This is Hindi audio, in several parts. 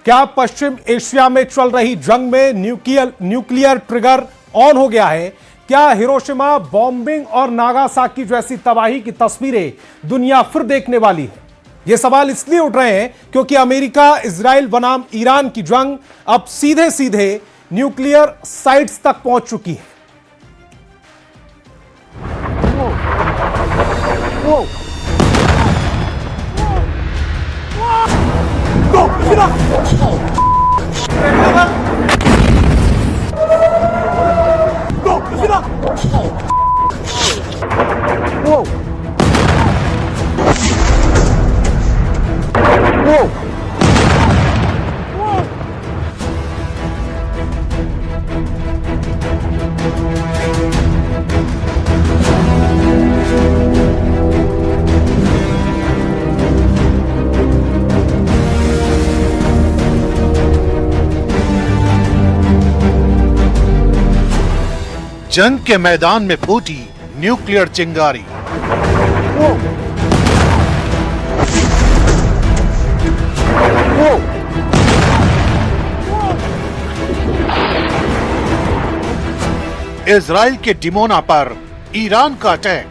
क्या पश्चिम एशिया में चल रही जंग में न्यूक्लियर ट्रिगर ऑन हो गया है? क्या हिरोशिमा बॉम्बिंग और नागासाकी जैसी तबाही की तस्वीरें दुनिया फिर देखने वाली है? यह सवाल इसलिए उठ रहे हैं क्योंकि अमेरिका इजराइल बनाम ईरान की जंग अब सीधे सीधे न्यूक्लियर साइट्स तक पहुंच चुकी है। जंग के मैदान में फूटी न्यूक्लियर चिंगारी। इजराइल के डिमोना पर ईरान का अटैक।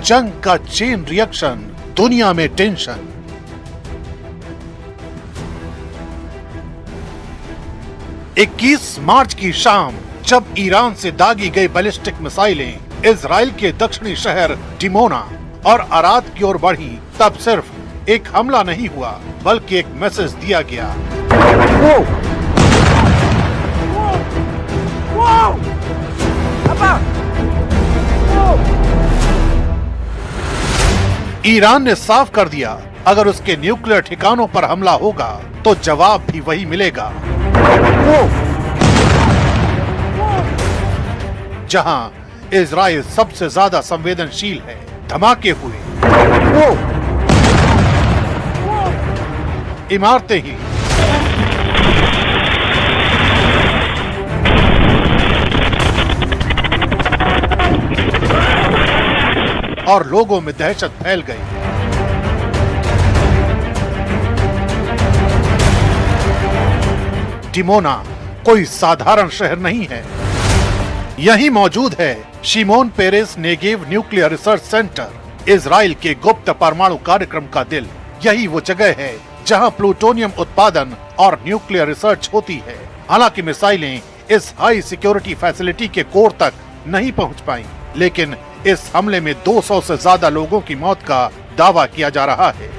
जंग का चेन रिएक्शन, दुनिया में टेंशन। इक्कीस मार्च की शाम जब ईरान से दागी गई बैलिस्टिक मिसाइलें इजराइल के दक्षिणी शहर डिमोना और अराद की ओर बढ़ी, तब सिर्फ एक हमला नहीं हुआ बल्कि एक मैसेज दिया गया। ईरान ने साफ कर दिया, अगर उसके न्यूक्लियर ठिकानों पर हमला होगा तो जवाब भी वही मिलेगा। जहां इजराइल सबसे ज्यादा संवेदनशील है, धमाके हुए, इमारतें ही और लोगों में दहशत फैल गई। डिमोना कोई साधारण शहर नहीं है। यहीं मौजूद है Shimon Peres Negev nuclear research centre, Israel के गुप्त परमाणु कार्यक्रम का दिल। यही वो जगह है जहां प्लूटोनियम उत्पादन और न्यूक्लियर रिसर्च होती है। हालांकि मिसाइलें इस हाई सिक्योरिटी फैसिलिटी के कोर तक नहीं पहुंच पाई, लेकिन इस हमले में 200 से ज्यादा लोगों की मौत का दावा किया जा रहा है।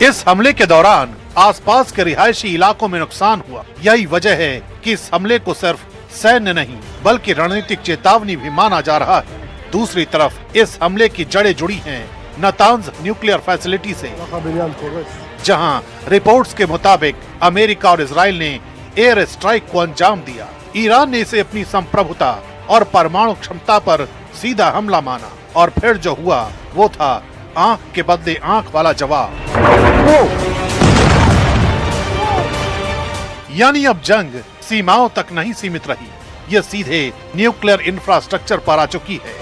इस हमले के दौरान आसपास के रिहायशी इलाकों में नुकसान हुआ। यही वजह है कि इस हमले को सिर्फ सैन्य नहीं बल्कि रणनीतिक चेतावनी भी माना जा रहा है। दूसरी तरफ इस हमले की जड़ें जुड़ी हैं नतांज न्यूक्लियर फैसिलिटी से, जहां रिपोर्ट्स के मुताबिक अमेरिका और इजराइल ने एयर स्ट्राइक को अंजाम दिया। ईरान ने इसे अपनी संप्रभुता और परमाणु क्षमता पर सीधा हमला माना, और फिर जो हुआ वो था आंख के बदले आंख वाला जवाब। यानी अब जंग सीमाओं तक नहीं सीमित रही, यह सीधे न्यूक्लियर इंफ्रास्ट्रक्चर पर आ चुकी है।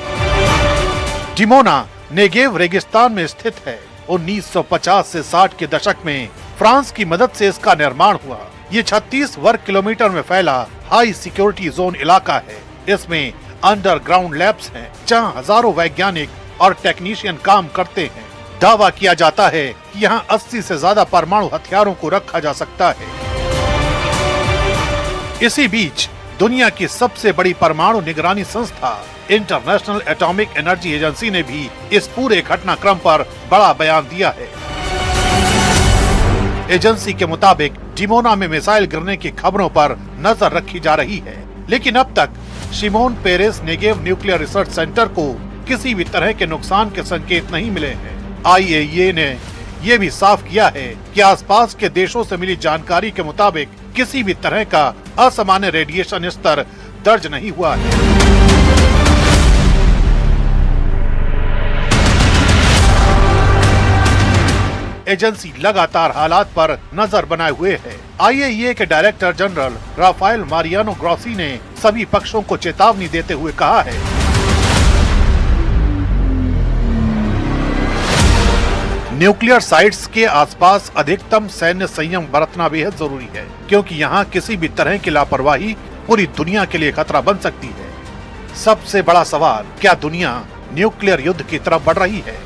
डिमोना नेगेव रेगिस्तान में स्थित है। 1950 से 60 के दशक में फ्रांस की मदद से इसका निर्माण हुआ। ये 36 वर्ग किलोमीटर में फैला हाई सिक्योरिटी जोन इलाका है। इसमें अंडरग्राउंड लैब्स हैं, जहां हजारों वैज्ञानिक और टेक्नीशियन काम करते हैं। दावा किया जाता है कि यहाँ 80 से ज्यादा परमाणु हथियारों को रखा जा सकता है। इसी बीच दुनिया की सबसे बड़ी परमाणु निगरानी संस्था इंटरनेशनल एटॉमिक एनर्जी एजेंसी ने भी इस पूरे घटनाक्रम पर बड़ा बयान दिया है। एजेंसी के मुताबिक डिमोना में मिसाइल गिरने की खबरों पर नजर रखी जा रही है, लेकिन अब तक Shimon Peres Negev nuclear research centre को किसी भी तरह के नुकसान के संकेत नहीं मिले हैं। IAEA ने यह भी साफ किया है कि आसपास के देशों से मिली जानकारी के मुताबिक किसी भी तरह का असामान्य रेडिएशन स्तर दर्ज नहीं हुआ है। एजेंसी लगातार हालात पर नजर बनाए हुए है। IAEA के director general Rafael Mariano Grossi ने सभी पक्षों को चेतावनी देते हुए कहा है, न्यूक्लियर साइट्स के आसपास अधिकतम सैन्य संयम बरतना बेहद जरूरी है, क्योंकि यहाँ किसी भी तरह की लापरवाही पूरी दुनिया के लिए खतरा बन सकती है। सबसे बड़ा सवाल, क्या दुनिया न्यूक्लियर युद्ध की तरफ बढ़ रही है?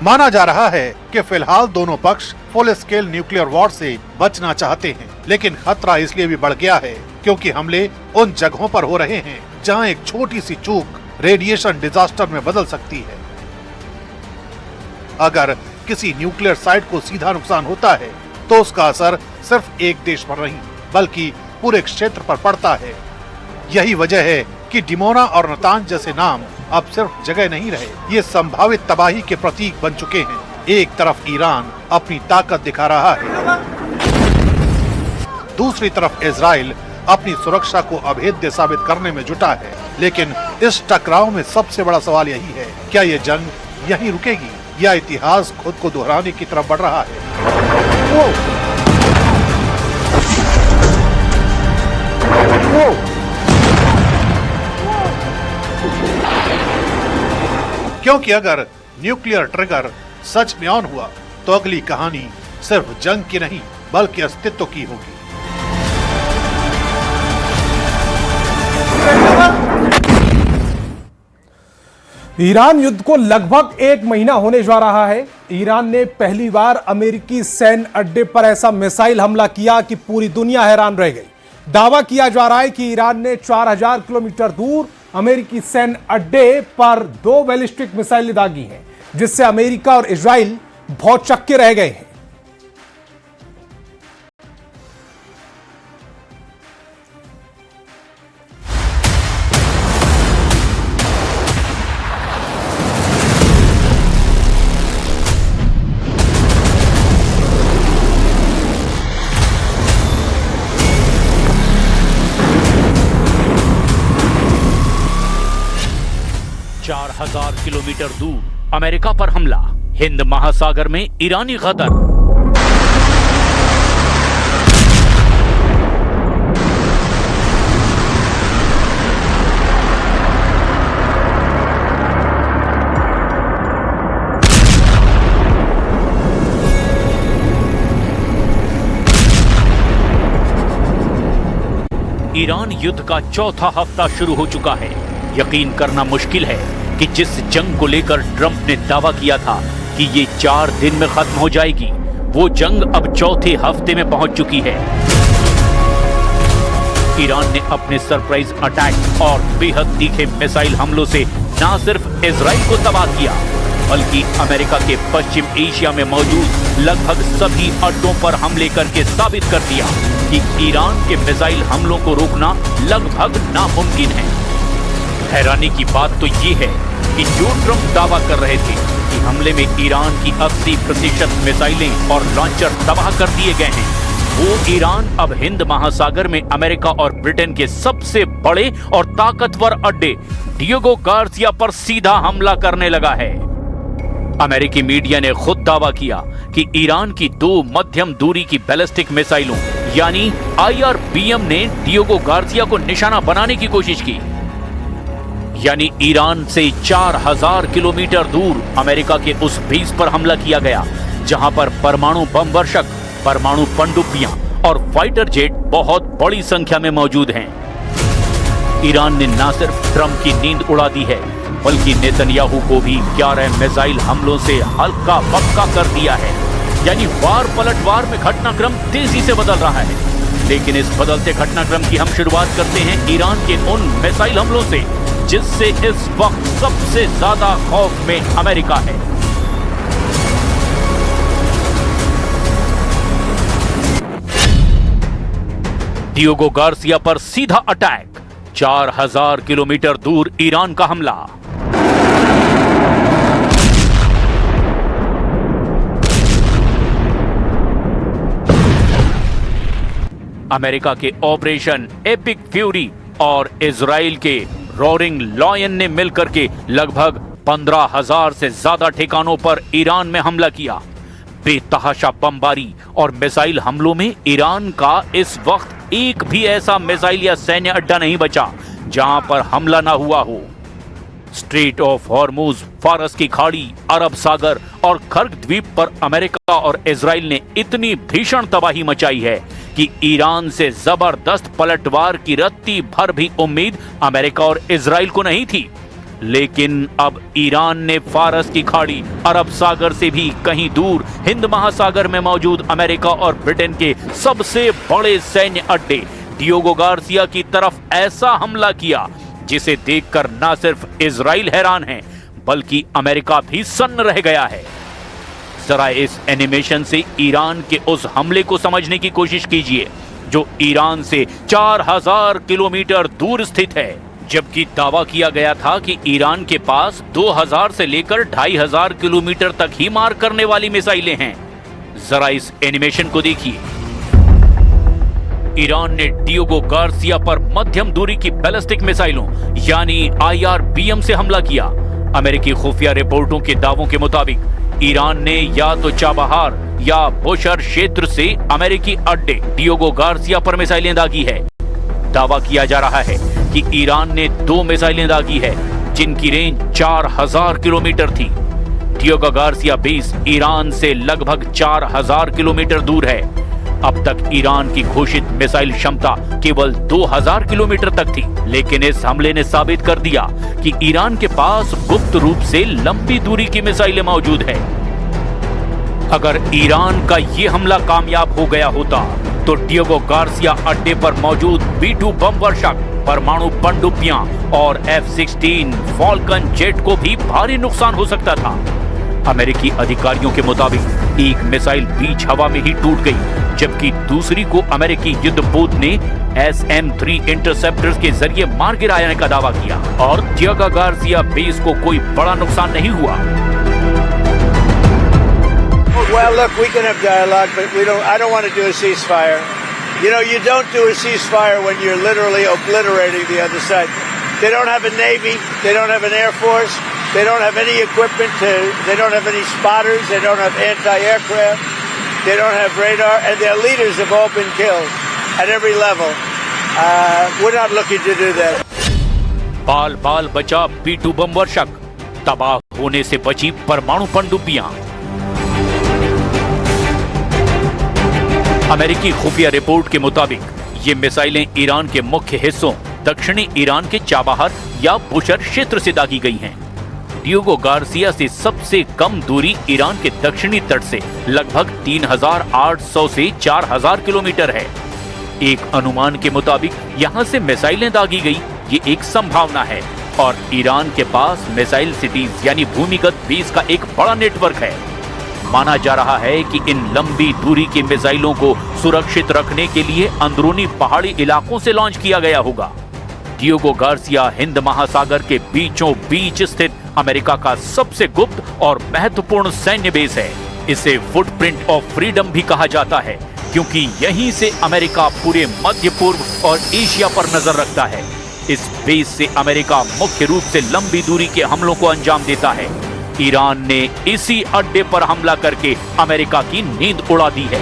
माना जा रहा है कि फिलहाल दोनों पक्ष फुल स्केल न्यूक्लियर वॉर से बचना चाहते हैं, लेकिन खतरा इसलिए भी बढ़ गया है क्योंकि हमले उन जगहों पर हो रहे हैं जहां एक छोटी सी चूक रेडिएशन डिजास्टर में बदल सकती है। अगर किसी न्यूक्लियर साइट को सीधा नुकसान होता है तो उसका असर सिर्फ एक देश पर नहीं बल्कि पूरे क्षेत्र पर पड़ता है। यही वजह है कि डिमोना और नतांज जैसे नाम अब सिर्फ जगह नहीं रहे, ये संभावित तबाही के प्रतीक बन चुके हैं। एक तरफ ईरान अपनी ताकत दिखा रहा है, दूसरी तरफ इजराइल अपनी सुरक्षा को अभेद्य साबित करने में जुटा है। लेकिन इस टकराव में सबसे बड़ा सवाल यही है, क्या ये जंग यहीं रुकेगी या इतिहास खुद को दोहराने की तरफ बढ़ रहा है? क्योंकि अगर न्यूक्लियर ट्रिगर सच में ऑन हुआ तो अगली कहानी सिर्फ जंग की नहीं बल्कि अस्तित्व की होगी। ईरान युद्ध को लगभग 1 महीना होने जा रहा है। ईरान ने पहली बार अमेरिकी सैन्य अड्डे पर ऐसा मिसाइल हमला किया कि पूरी दुनिया हैरान रह गई। दावा किया जा रहा है कि ईरान ने 4000 किलोमीटर दूर अमेरिकी सैन्य अड्डे पर 2 बैलिस्टिक मिसाइलें दागी हैं, जिससे अमेरिका और इजराइल भौचक्के रह गए हैं। चार 4000 किलोमीटर दूर अमेरिका पर हमला, हिंद महासागर में ईरानी गदर। ईरान युद्ध का चौथा हफ्ता शुरू हो चुका है। यकीन करना मुश्किल है कि जिस जंग को लेकर ट्रंप ने दावा किया था कि ये 4 दिन में खत्म हो जाएगी, वो जंग अब चौथे हफ्ते में पहुंच चुकी है। ईरान ने अपने सरप्राइज अटैक और बेहद तीखे मिसाइल हमलों से न सिर्फ इजराइल को तबाह किया, बल्कि अमेरिका के पश्चिम एशिया में मौजूद लगभग सभी अड्डों पर हमले करके साबित कर दिया कि ईरान के मिसाइल हमलों को रोकना लगभग नामुमकिन है। हैरानी की बात तो ये है कि जो ट्रंप दावा कर रहे थे कि हमले में ईरान की 80% मिसाइलें और लॉन्चर तबाह कर दिए गए हैं, वो ईरान अब हिंद महासागर में अमेरिका और ब्रिटेन के सबसे बड़े और ताकतवर अड्डे डिएगो गार्सिया पर सीधा हमला करने लगा है। अमेरिकी मीडिया ने खुद दावा किया कि ईरान की 2 मध्यम दूरी की बैलिस्टिक मिसाइलों यानी IRBM ने डिएगो गार्सिया को निशाना बनाने की कोशिश की। यानी ईरान से 4000 किलोमीटर दूर अमेरिका के उस बेस पर हमला किया गया जहां पर परमाणु बम वर्षक, परमाणु पनडुब्बियां और फाइटर जेट बहुत बड़ी संख्या में मौजूद हैं। ईरान ने न सिर्फ ट्रंप की नींद उड़ा दी है, बल्कि नेतन्याहू को भी 11 मिसाइल हमलों से हल्का बक्का कर दिया है। यानी वार पलटवार में घटनाक्रम तेजी से बदल रहा है। लेकिन इस बदलते घटनाक्रम की हम शुरुआत करते हैं ईरान के उन मिसाइल हमलों से जिससे इस वक्त सबसे ज्यादा खौफ में अमेरिका है। डिएगो गार्सिया पर सीधा अटैक, 4000 किलोमीटर दूर ईरान का हमला। अमेरिका के ऑपरेशन एपिक फ्यूरी और इजराइल के रोरिंग लॉयन ने मिलकर के लगभग 15,000 से ज्यादा ठिकानों पर ईरान में हमला किया। बेतहाशा बमबारी और मिसाइल हमलों में ईरान का इस वक्त एक भी ऐसा मिसाइल या सैन्य अड्डा नहीं बचा जहां पर हमला ना हुआ हो। स्ट्रेट ऑफ हॉर्मुज, फारस की खाड़ी, अरब सागर और खर्ग द्वीप पर अमेरिका और इजराइल ने इतनी भीषण तबाही मचाई है कि ईरान से जबरदस्त पलटवार की रत्ती भर भी उम्मीद अमेरिका और इजराइल को नहीं थी। लेकिन अब ईरान ने फारस की खाड़ी, अरब सागर से भी कहीं दूर हिंद महासागर में मौजूद अमेरिका और ब्रिटेन के सबसे बड़े सैन्य अड्डे डियोगो गार्सिया की तरफ ऐसा हमला किया जिसे देखकर ना सिर्फ इजराइल हैरान है बल्कि अमेरिका भी सन्न रह गया है। जरा इस एनिमेशन से ईरान के उस हमले को समझने की कोशिश कीजिए जो ईरान से 4000 किलोमीटर दूर स्थित है, जबकि दावा किया गया था कि ईरान के पास 2000 से लेकर 2500 किलोमीटर तक ही मार करने वाली मिसाइलें हैं। जरा इस एनिमेशन को देखिए। ईरान ने डियोगो गार्सिया पर मध्यम दूरी की बैलिस्टिक मिसाइलों यानी IRBM से हमला किया। अमेरिकी खुफिया रिपोर्टों के दावों के मुताबिक ईरान ने या तो चाबहार या बुशर क्षेत्र से अमेरिकी अड्डे डियोगो गार्सिया पर मिसाइलें दागी है। दावा किया जा रहा है कि ईरान ने 2 मिसाइलें दागी है जिनकी रेंज 4000 किलोमीटर थी। डियोगो गार्सिया बेस ईरान से लगभग 4000 किलोमीटर दूर है। अब तक ईरान की घोषित मिसाइल क्षमता केवल 2000 किलोमीटर तक थी, लेकिन इस हमले ने साबित कर दिया कि ईरान के पास गुप्त रूप से लंबी दूरी की मिसाइलें मौजूद है। अगर ईरान का ये हमला कामयाब हो गया होता तो डियोगो गार्सिया अड्डे पर मौजूद B-2 बम वर्षक, परमाणु पनडुब्बियां और F-16 फॉल्कन जेट को भी भारी नुकसान हो सकता था। अमेरिकी अधिकारियों के मुताबिक एक मिसाइल बीच हवा में ही टूट गई, जबकि दूसरी को अमेरिकी युद्धपोत ने SM-3 इंटरसेप्टर्स के जरिए मार गिराने का दावा किया और डियोगो गार्सिया बेस को कोई बड़ा नुकसान नहीं हुआ। Well, look, we can have dialogue, but I don't want to do a ceasefire. You know, you don't do a ceasefire when you're literally obliterating the other side. They don't have a navy, they don't have an air force, they don't have any equipment they don't have any spotters, they don't have anti-aircraft, they don't have radar, and their leaders have all been killed at every level. We're not looking to do that. बाल बाल बचा B-2 बम वर्षक, तबाह होने से बची परमाणु पनडुब्बियां। अमेरिकी खुफिया रिपोर्ट के मुताबिक ये मिसाइलें ईरान के मुख्य हिस्सों दक्षिणी ईरान के चाबहार या बुशर क्षेत्र से दागी गई हैं। डियोगो गार्सिया से सबसे कम दूरी ईरान के दक्षिणी तट से लगभग 3800 से 4000 किलोमीटर है। एक अनुमान के मुताबिक यहां से मिसाइलें दागी गई, ये एक संभावना है और ईरान के पास मिसाइल सिटीज यानी भूमिगत बेस का एक बड़ा नेटवर्क है। माना जा रहा है कि इन लंबी दूरी की मिसाइलों को सुरक्षित रखने के लिए अंदरूनी पहाड़ी इलाकों से लॉन्च किया गया होगा। डियोगो गार्सिया हिंद महासागर के बीचों बीच स्थित अमेरिका का सबसे गुप्त और महत्वपूर्ण सैन्य बेस है। इसे फुटप्रिंट ऑफ फ्रीडम भी कहा जाता है क्योंकि यहीं से अमेरिका पूरे मध्य पूर्व और एशिया पर नजर रखता है। इस बेस से अमेरिका मुख्य रूप से लंबी दूरी के हमलों को अंजाम देता है। ईरान ने इसी अड्डे पर हमला करके अमेरिका की नींद उड़ा दी है।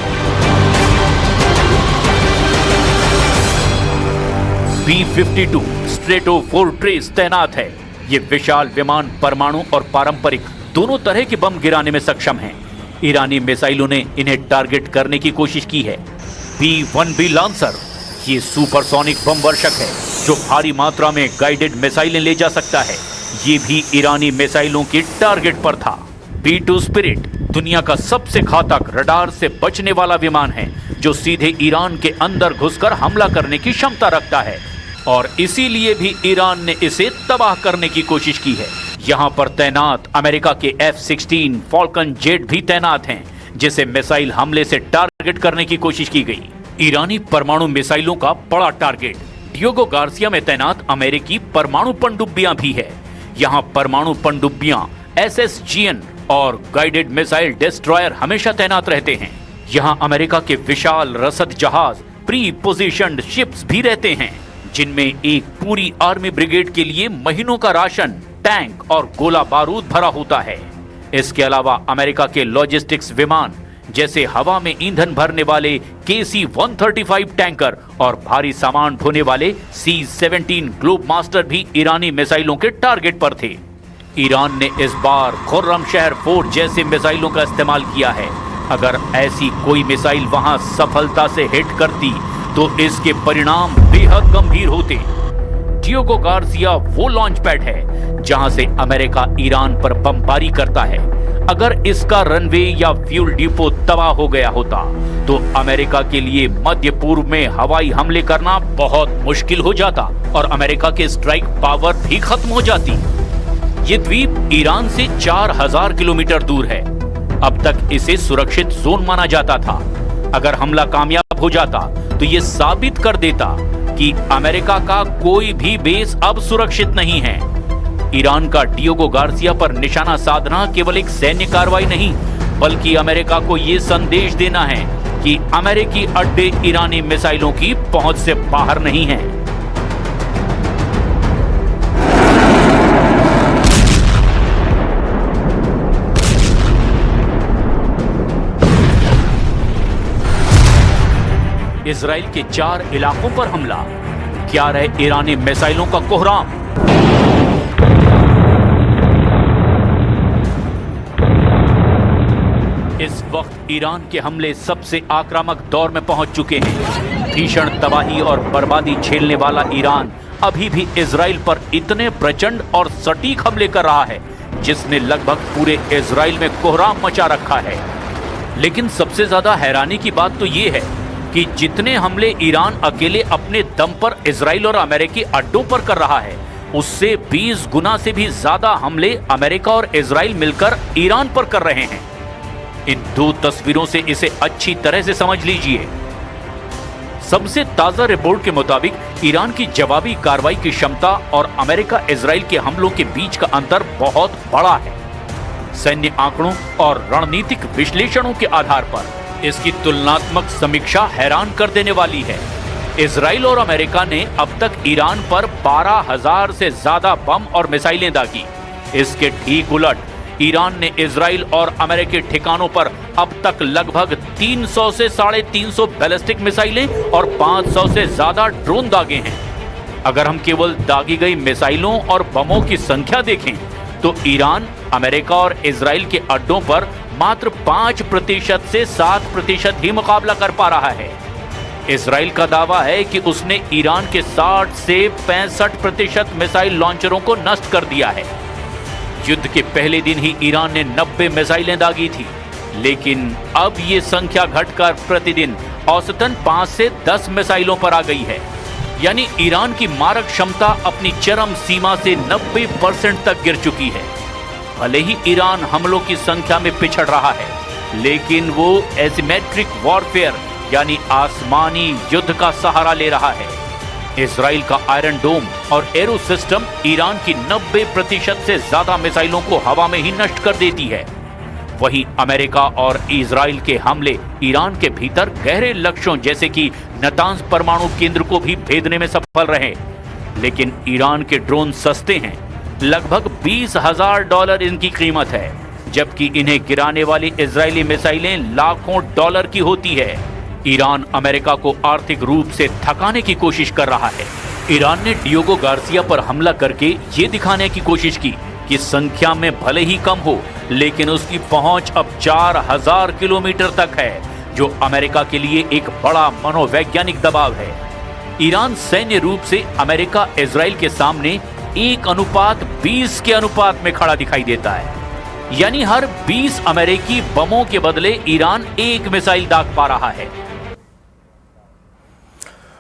B-52 स्ट्रेटोफोर्ट्रेस तैनात है। ये विशाल विमान परमाणु और पारंपरिक दोनों तरह के बम गिराने में सक्षम हैं। ईरानी मिसाइलों ने इन्हें टारगेट करने की कोशिश की है। B-1B लांसर ये सुपरसोनिक बम वर्षक है जो भारी मात्रा में गाइडेड मिसाइलें ले जा सकता है। ये भी ईरानी मिसाइलों के टारगेट पर था। B-2 स्पिरिट दुनिया का सबसे घातक रडार से बचने वाला विमान है जो सीधे ईरान के अंदर घुसकर हमला करने की क्षमता रखता है और इसीलिए भी ईरान ने इसे तबाह करने की कोशिश की है। यहाँ पर तैनात अमेरिका के F-16 फॉल्कन जेट भी तैनात हैं जिसे मिसाइल हमले से टारगेट करने की कोशिश की गई। ईरानी परमाणु मिसाइलों का बड़ा टारगेट डियोगो गार्सिया में तैनात अमेरिकी परमाणु पनडुब्बियां भी है। यहाँ परमाणु पनडुब्बियां SSGN और गाइडेड मिसाइल डिस्ट्रॉयर हमेशा तैनात रहते हैं। यहाँ अमेरिका के विशाल रसद जहाज प्री पोजिशन्ड शिप्स भी रहते हैं जिनमें एक पूरी आर्मी ब्रिगेड के लिए महीनों का राशन, टैंक और गोला बारूद भरा होता है। इसके अलावा अमेरिका के लॉजिस्टिक्स विमान जैसे हवा में ईंधन भरने वाले KC-135 टैंकर और भारी सामान ढोने वाले C-17 ग्लोब मास्टर भी ईरानी मिसाइलों के टारगेट पर थे। ईरान ने इस बार खुर्रमशहर 4 जैसे मिसाइलों का इस्तेमाल किया है। अगर ऐसी कोई मिसाइल वहां सफलता से हिट करती तो इसके परिणाम बेहद गंभीर होते। डियोगो गार्सिया वो लॉन्च पैड है जहां से अमेरिका ईरान पर बमबारी करता है। अगर इसका रनवे या फ्यूल डिपो तबाह हो गया होता तो अमेरिका के लिए मध्य पूर्व में हवाई हमले करना बहुत मुश्किल हो जाता और अमेरिका के स्ट्राइक पावर भी खत्म हो जाती। ये द्वीप ईरान से 4000 किलोमीटर दूर है। अब तक इसे सुरक्षित जोन माना जाता था। अगर हमला कामयाब हो जाता तो यह साबित कर देता कि अमेरिका का कोई भी बेस अब सुरक्षित नहीं है। ईरान का डियोगो गार्सिया पर निशाना साधना केवल एक सैन्य कार्रवाई नहीं, बल्कि अमेरिका को यह संदेश देना है कि अमेरिकी अड्डे ईरानी मिसाइलों की पहुंच से बाहर नहीं हैं। इजराइल के 4 इलाकों पर हमला, क्या रहे ईरानी मिसाइलों का कोहराम। इस वक्त ईरान के हमले सबसे आक्रामक दौर में पहुंच चुके हैं। भीषण तबाही और बर्बादी झेलने वाला ईरान अभी भी इजराइल पर इतने प्रचंड और सटीक हमले कर रहा है जिसने लगभग पूरे इजराइल में कोहराम मचा रखा है। लेकिन सबसे ज्यादा हैरानी की बात तो यह है कि जितने हमले ईरान अकेले अपने दम पर इजराइल और अमेरिकी अड्डों पर कर रहा है, उससे 20 गुना से भी ज्यादा हमले अमेरिका और इजराइल मिलकर ईरान पर कर रहे हैं। इन 2 तस्वीरों से इसे अच्छी तरह से समझ लीजिए। सबसे ताजा रिपोर्ट के मुताबिक ईरान की जवाबी कार्रवाई की क्षमता और अमेरिका इजराइल के हमलों के बीच का अंतर बहुत बड़ा है। सैन्य आंकड़ों और रणनीतिक विश्लेषणों के आधार पर इसकी तुलनात्मक समीक्षा हैरान कर देने वाली है। इजराइल और अमेरिका ने अब तक ईरान पर 12,000 से ज्यादा बम और मिसाइलें दागी। इसके ठीक उलट ईरान ने इजराइल और अमेरिकी ठिकानों पर अब तक लगभग 300 से 350 बैलिस्टिक मिसाइलें और 500 से ज्यादा ड्रोन दागे हैं। अगर हम केवल दागी गई मिसाइलों और बमों की संख्या देखें तो ईरान अमेरिका और इजराइल के अड्डों पर मात्र 5% से 7% ही मुकाबला कर पा रहा है। इजराइल का दावा है कि उसने ईरान के 60 से 65% मिसाइल लॉन्चरों को नष्ट कर दिया है। युद्ध के पहले दिन ही ईरान ने 90 मिसाइलें दागी थी, लेकिन अब ये संख्या घटकर प्रतिदिन औसतन 5 से 10 मिसाइलों पर आ गई है। यानी ईरान की मारक क्षमता अपनी चरम सीमा से 90% तक गिर चुकी है। भले ही ईरान हमलों की संख्या में पिछड़ रहा है, लेकिन वो एसिमेट्रिक वॉरफेयर यानी आसमानी युद्ध का सहारा ले रहा है। इजराइल का आयरन डोम और एरो सिस्टम ईरान की 90% से ज्यादा मिसाइलों को हवा में ही नष्ट कर देती है। वहीं अमेरिका और इजराइल के हमले ईरान के भीतर गहरे लक्ष्यों जैसे कि नतांज परमाणु केंद्र को भी भेदने में सफल रहे। लेकिन ईरान के ड्रोन सस्ते हैं, लगभग $20,000 इनकी कीमत है, जबकि इन्हें गिराने वाली इजरायली मिसाइलें लाखों डॉलर की होती है। ईरान अमेरिका को आर्थिक रूप से थकाने की कोशिश कर रहा है। ईरान ने डियोगो गार्सिया पर हमला करके ये दिखाने की कोशिश की कि संख्या में भले ही कम हो, लेकिन उसकी पहुंच अब 4000 किलोमीटर तक है, जो अमेरिका के लिए एक बड़ा मनोवैज्ञानिक दबाव है। ईरान सैन्य रूप से अमेरिका इजराइल के सामने 1:20 के अनुपात में खड़ा दिखाई देता है। यानी हर 20 अमेरिकी बमों के बदले ईरान 1 मिसाइल दाग पा रहा है।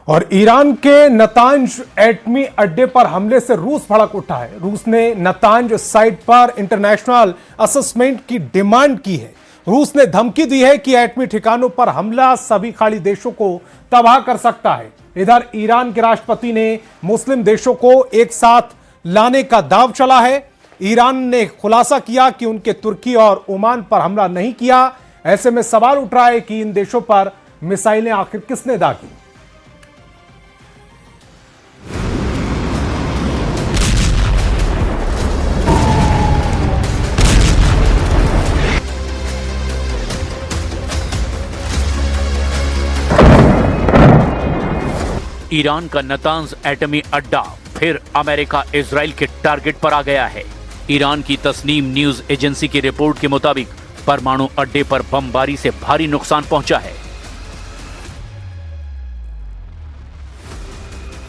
और ईरान के नतांज एटमी अड्डे पर हमले से रूस भड़क उठा है। रूस ने नतांज साइट पर इंटरनेशनल असेसमेंट की डिमांड की है। रूस ने धमकी दी है कि एटमी ठिकानों पर हमला सभी खाड़ी देशों को तबाह कर सकता है। इधर ईरान के राष्ट्रपति ने मुस्लिम देशों को एक साथ लाने का दाव चला है। ईरान ने खुलासा किया कि उनके तुर्की और ओमान पर हमला नहीं किया। ऐसे में सवाल उठ रहा है कि इन देशों पर मिसाइलें आखिर किसने दागी। ईरान का नतांज एटमी अड्डा फिर अमेरिका इजराइल के टारगेट पर आ गया है। ईरान की तस्नीम न्यूज एजेंसी की रिपोर्ट के मुताबिक परमाणु अड्डे पर बमबारी से भारी नुकसान पहुंचा है।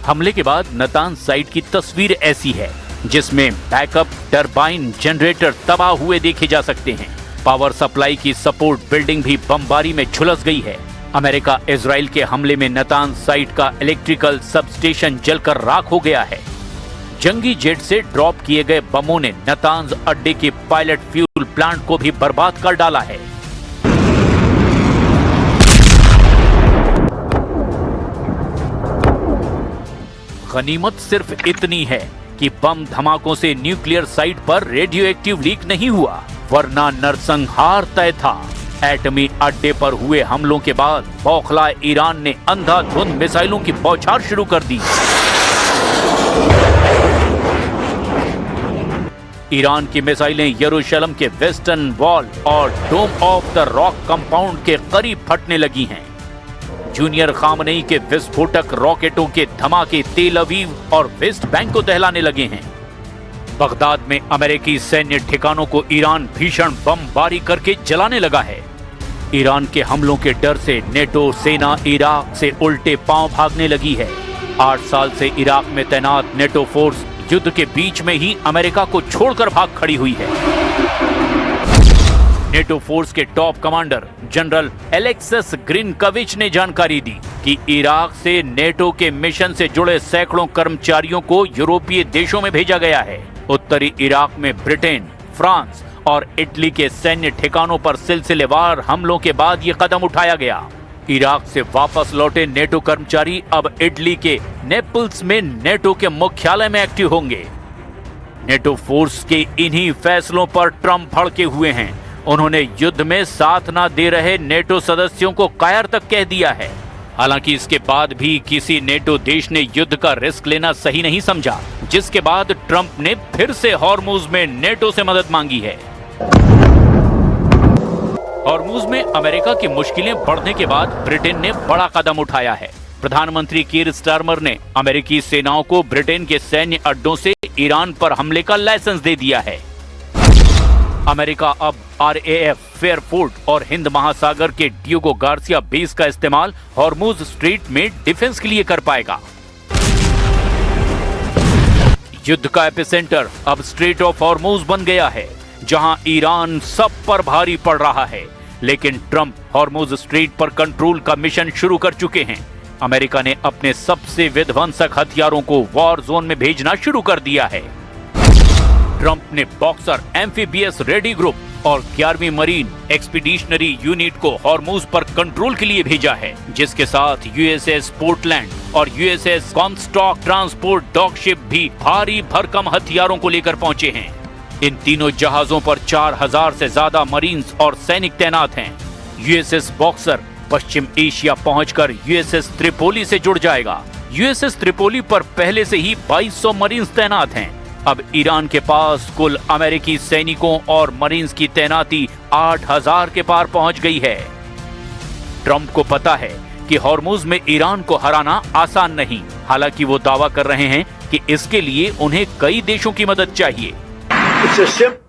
हमले के बाद नतांज साइट की तस्वीर ऐसी है जिसमें बैकअप टरबाइन जनरेटर तबाह हुए देखे जा सकते हैं। पावर सप्लाई की सपोर्ट बिल्डिंग भी बमबारी में झुलस गई है। अमेरिका इजराइल के हमले में नतांज साइट का इलेक्ट्रिकल सबस्टेशन जलकर राख हो गया है। जंगी जेट से ड्रॉप किए गए बमों ने नतांज अड्डे के पायलट फ्यूल प्लांट को भी बर्बाद कर डाला है। गनीमत सिर्फ इतनी है कि बम धमाकों से न्यूक्लियर साइट पर रेडियो एक्टिव लीक नहीं हुआ, वरना नरसंहार तय था। एटमी अड्डे पर हुए हमलों के बाद बौखलाए ईरान ने अंधाधुंध मिसाइलों की बौछार शुरू कर दी। ईरान की मिसाइलें यरूशलेम के वेस्टर्न वॉल और डोम ऑफ द रॉक कंपाउंड के करीब फटने लगी हैं। जूनियर खामनेई के विस्फोटक रॉकेटों के धमाके तेल अवीव और वेस्ट बैंक को दहलाने लगे हैं। बगदाद में अमेरिकी सैन्य ठिकानों को ईरान भीषण बमबारी करके जलाने लगा है। ईरान के हमलों के डर से नेटो सेना इराक से उल्टे पांव भागने लगी है। 8 साल से इराक में तैनात नेटो फोर्स युद्ध के बीच में ही अमेरिका को छोड़कर भाग खड़ी हुई है। नेटो फोर्स के टॉप कमांडर जनरल एलेक्सिस ग्रिनकविच ने जानकारी दी कि इराक से नेटो के मिशन से जुड़े सैकड़ों कर्मचारियों को यूरोपीय देशों में भेजा गया है। उत्तरी इराक में ब्रिटेन, फ्रांस और इटली के सैन्य ठिकानों पर सिलसिलेवार हमलों के बाद ये कदम उठाया गया। इराक से वापस लौटे नेटो कर्मचारी अब इटली के नेपल्स में नेटो के मुख्यालय में एक्टिव होंगे। नेटो फोर्स के इन्हीं फैसलों पर ट्रंप भड़के हुए हैं। उन्होंने युद्ध में साथ न दे रहे नेटो सदस्यों को कायर तक कह दिया है। हालांकि इसके बाद भी किसी नेटो देश ने युद्ध का रिस्क लेना सही नहीं समझा, जिसके बाद ट्रंप ने फिर से हॉर्मुज में नेटो से मदद मांगी है। हॉर्मुज में अमेरिका की मुश्किलें बढ़ने के बाद ब्रिटेन ने बड़ा कदम उठाया है। प्रधानमंत्री कीर स्टारमर ने अमेरिकी सेनाओं को ब्रिटेन के सैन्य अड्डों से ईरान पर हमले का लाइसेंस दे दिया है। अमेरिका अब RAF, फेयरफोर्ट और हिंद महासागर के डियोगो गार्सिया बेस का इस्तेमाल हॉर्मुज स्ट्रेट में डिफेंस के लिए कर पाएगा। युद्ध का एपिसेंटर अब स्ट्रेट ऑफ हॉर्मुज बन गया है, जहां ईरान सब पर भारी पड़ रहा है। लेकिन ट्रंप हॉर्मुज स्ट्रेट पर कंट्रोल का मिशन शुरू कर चुके हैं। अमेरिका ने अपने सबसे विध्वंसक हथियारों को वॉर जोन में भेजना शुरू कर दिया है। ट्रंप ने बॉक्सर एम्फीबियस रेडी ग्रुप और 11वीं मरीन एक्सपीडिशनरी यूनिट को हॉर्मुज पर कंट्रोल के लिए भेजा है, जिसके साथ USS पोर्टलैंड और USS कॉमस्टॉक ट्रांसपोर्ट डॉकशिप भी भारी भरकम हथियारों को लेकर पहुंचे हैं। इन तीनों जहाजों पर 4000 से ज्यादा मरीन्स और सैनिक तैनात हैं। USS बॉक्सर पश्चिम एशिया पहुंचकर USS त्रिपोली से जुड़ जाएगा। USS त्रिपोली पर पहले से ही 2200 मरीन्स तैनात हैं। अब ईरान के पास कुल अमेरिकी सैनिकों और मरीन्स की तैनाती 8000 के पार पहुंच गई है। ट्रंप को पता है कि हॉर्मुज में ईरान को हराना आसान नहीं। हालांकि वो दावा कर रहे हैं कि इसके लिए उन्हें कई देशों की मदद चाहिए। It's a simple